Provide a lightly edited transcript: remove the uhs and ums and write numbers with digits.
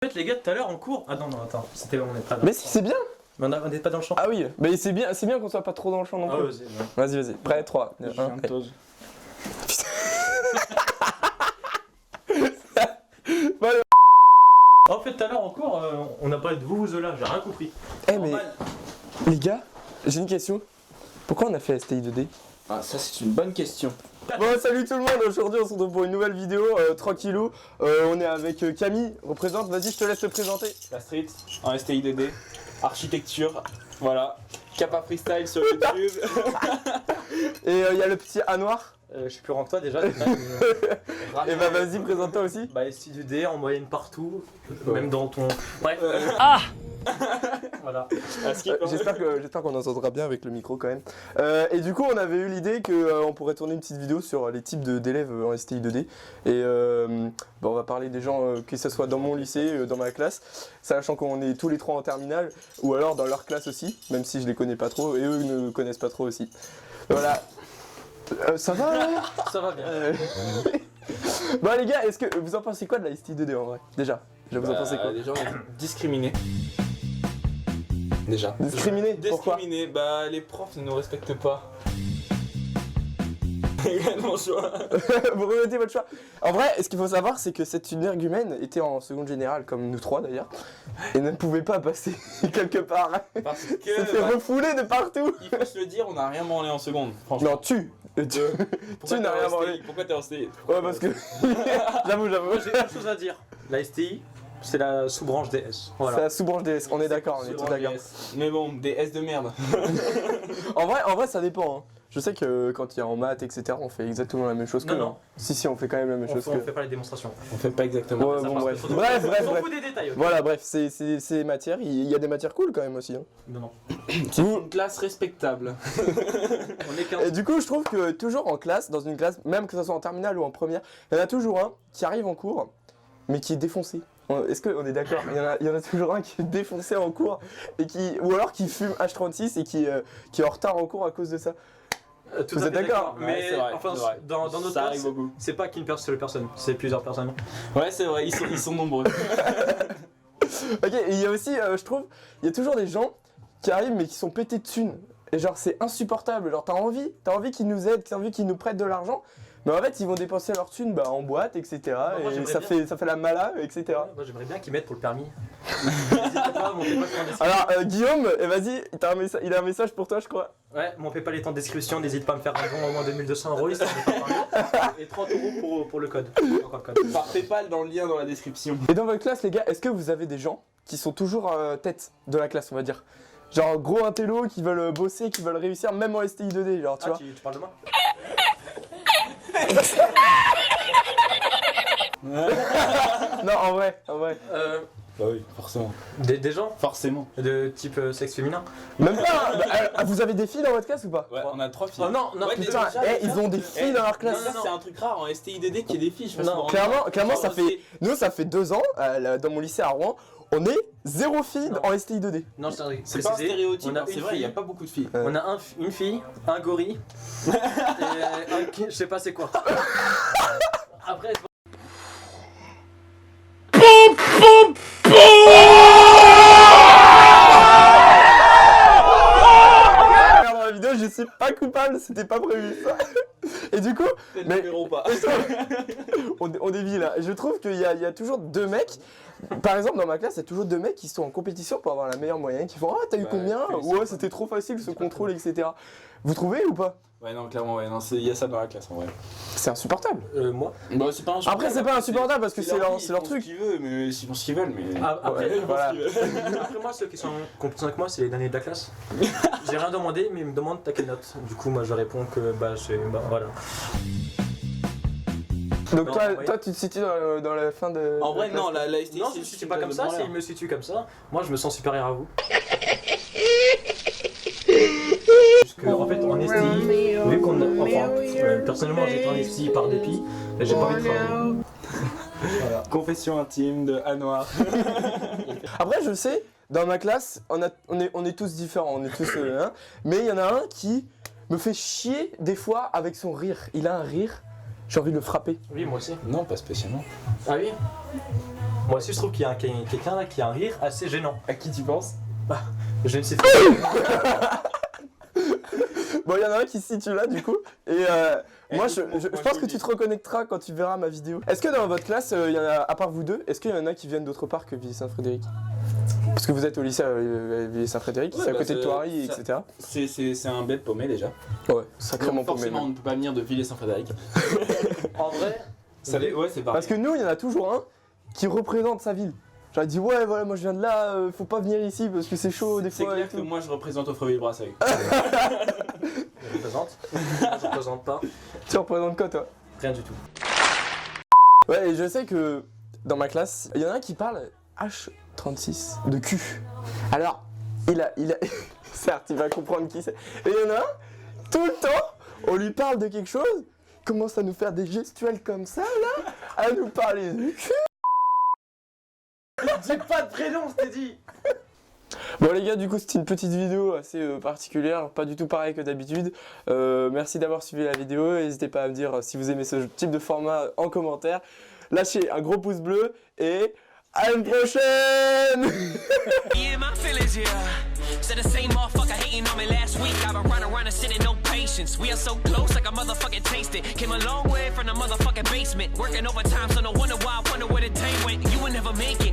En fait les gars tout à l'heure en cours... Ah non attends, c'était on est pas là. Mais si c'est bien. Mais on n'est pas dans le champ. Ah oui, mais c'est bien qu'on soit pas trop dans le champ non plus. Vas-y. Prêt, 3, 2, 1. En fait tout à l'heure en cours, on a parlé de Vuvuzela, j'ai rien compris. Eh mais les gars, j'ai une question. Pourquoi on a fait STI 2D? Ah ça c'est une bonne question. Bon salut tout le monde, aujourd'hui on se retrouve pour une nouvelle vidéo, tranquillou. On est avec Camille, représente, vas-y je te laisse te présenter. La street en STI 2D, architecture, voilà. Kappa freestyle sur YouTube. Et il y a le petit A noir. Je suis plus grand que toi déjà. Et bah vas-y présente-toi aussi. Bah STI2D en moyenne partout, même dans ton... Bref. Voilà. J'espère qu'on entendra bien avec le micro quand même. Et du coup on avait eu l'idée qu'on pourrait tourner une petite vidéo sur les types d'élèves en STI 2D. Et on va parler des gens, que ce soit dans mon lycée, dans ma classe, sachant qu'on est tous les trois en terminale, ou alors dans leur classe aussi, même si je les connais pas trop, et eux ne connaissent pas trop aussi. Voilà. Ça va là? Ça va bien. Bon les gars, est-ce que vous en pensez quoi de la STI 2D en vrai? Déjà, vous en pensez quoi? Les gens discriminés. Déjà. Discriminés? Pourquoi? Discriminés, bah les profs ne nous respectent pas. Mon choix. Vous remettez votre choix. En vrai, ce qu'il faut savoir, c'est que cette énergumène était en seconde générale, comme nous trois d'ailleurs, et ne pouvait pas passer quelque part. Parce que... C'était refoulé de partout. Il faut se le dire, on n'a rien branlé en seconde, franchement. Non, tu n'as rien branlé. Pourquoi t'es en STI? Ouais, parce que... j'avoue. Moi j'ai une chose à dire. La STI, c'est la sous-branche DS. Voilà. C'est la sous-branche DS, on est d'accord, on est tous d'accord. Mais bon, des S de merde. En vrai, ça dépend. Hein. Je sais que quand il y a en maths, etc., on fait exactement la même chose que... Non. Si, on fait quand même la même chose que... On fait pas les démonstrations. On fait pas exactement. Ouais, bon, bref. On Bref. fout des détails. Voilà, bref, c'est matières. Il y a des matières cool quand même aussi. Hein. Non. C'est une classe respectable. On est 15. Et du coup, je trouve que toujours en classe, dans une classe, même que ce soit en terminale ou en première, il y en a toujours un qui arrive en cours, mais qui est défoncé. Est-ce qu'on est d'accord? Il y en a toujours un qui est défoncé en cours, ou alors qui fume H36 et qui est en retard en cours à cause de ça. Vous êtes d'accord? Mais c'est vrai, enfin, c'est vrai. dans notre Ça classe, arrive beaucoup. c'est pas qu'une seule personne, c'est plusieurs personnes. Ouais, c'est vrai, ils sont nombreux. Ok, et il y a aussi, je trouve, il y a toujours des gens qui arrivent mais qui sont pétés de thunes. Et genre, c'est insupportable. Genre, t'as envie qu'ils nous aident, t'as envie qu'ils nous prêtent de l'argent. Mais en fait, ils vont dépenser leur thune en boîte, etc. Moi, et ça fait la mala, etc. Moi, j'aimerais bien qu'ils mettent pour le permis. N'hésitez pas, montez pas sur la description. Alors, Guillaume, vas-y, il a un message pour toi, je crois. Ouais, montez pas les temps de description, n'hésite pas à me faire un don au moins 2200 €, histoire de pas parler. Et 30 € pour le code. Encore le code. Par PayPal dans le lien dans la description. Et dans votre classe, les gars, est-ce que vous avez des gens qui sont toujours tête de la classe, on va dire? Genre, gros intello, qui veulent bosser, qui veulent réussir, même en STI 2D, genre, tu vois? Tu parles de moi? Non, en vrai. Bah oui, forcément. Des gens Forcément. de type sexe féminin? Même pas. Vous avez des filles dans votre classe ou pas? Ouais, on a 3 filles. Oh non, Ouais, Putain, ils ont des filles dans leur classe. C'est un truc rare en STI 2D qu'il y ait des filles, je pense. Non, Clairement, ça fait. Nous, ça fait 2 ans, dans mon lycée à Rouen, on est 0 filles en STI 2D. Non, je C'est pas un stéréotype, on a c'est une vrai, il n'y a fille. pas beaucoup de filles. On a une fille, un gorille, et je sais pas c'est quoi. Après, Dans la vidéo, je suis pas coupable, c'était pas prévu ça. Et du coup, Peut-être mais- ne verront pas. on dévie là. Je trouve qu'il y a toujours 2 mecs. Par exemple, dans ma classe, il y a toujours 2 mecs qui sont en compétition pour avoir la meilleure moyenne, qui font ah t'as eu combien? Ouais, c'était trop facile ce contrôle, etc. Vous trouvez ou pas? Ouais, non, clairement, ouais, non, il y a ça dans la classe en vrai. C'est insupportable. moi. Bah, c'est pas insupportable. Après, c'est pas insupportable parce que c'est leur truc. Ils font ce qu'ils veulent, mais ils font ce qu'ils veulent, mais. Après, Ouais, voilà. après moi, ceux qui sont compétents avec moi, c'est les derniers de la classe. J'ai rien demandé, mais ils me demandent t'as quelle note. Du coup, moi je réponds que voilà. Donc Non, toi, tu te situes dans la fin de. En vrai, de la non, classe. la STI, Non, je me situe pas comme ça, s'ils me situent comme ça, moi je me sens supérieur à vous. Puisque en fait en STI, vu qu'on a. Enfin, personnellement j'ai été en STI par dépit, et j'ai pas envie de travailler. Voilà. Confession intime de A Noir. Après, je sais, dans ma classe, on est tous différents, on est tous mais il y en a un qui me fait chier des fois avec son rire. Il a un rire, j'ai envie de le frapper. Oui, moi aussi. Non, pas spécialement. Ah oui? Moi aussi je trouve qu'il y a quelqu'un là qui a un rire assez gênant. À qui tu penses? Je ne sais pas. Bon, il y en a un qui se situe là du coup. Et moi, je pense que tu te reconnecteras quand tu verras ma vidéo. Est-ce que dans votre classe, il y en a, à part vous deux, est-ce qu'il y en a qui viennent d'autre part que Villiers-Saint-Frédéric? Parce que vous êtes au lycée Villiers-Saint-Frédéric, Ouais, c'est à bah, côté de c'est- Thoiry, ça- etc. C'est un bête paumé déjà. Ouais, sacrément Donc, paumé. forcément, on ne peut pas venir de Villiers-Saint-Frédéric. En vrai, Ouais, c'est pareil. Parce que nous, il y en a toujours un qui représente sa ville. Genre, il dit ouais, voilà, moi je viens de là, faut pas venir ici parce que c'est chaud des C'est fois. clair et que tout. moi je représente Offreville-Brassailles. je représente. Je représente pas. Tu représentes quoi toi? Rien du tout. Ouais, et je sais que dans ma classe, il y en a un qui parle H36 de cul. Alors, il a... Certes, il va comprendre qui c'est. Et il y en a un, tout le temps, on lui parle de quelque chose, il commence à nous faire des gestuels comme ça, là, à nous parler du cul. Dis pas de prénom, je t'ai dit. Bon les gars, du coup c'était une petite vidéo assez particulière, pas du tout pareil que d'habitude. Merci d'avoir suivi la vidéo, n'hésitez pas à me dire si vous aimez ce type de format en commentaire. Lâchez un gros pouce bleu et à une prochaine. Yeah, my feelings, yeah. Said the same motherfucker hating on me last week. I've been running around and sitting, no patience. We are so close, like a motherfucking taste it. Came a long way from the motherfucking basement. Working overtime, so no wonder why I wonder where the day went. You would never make it.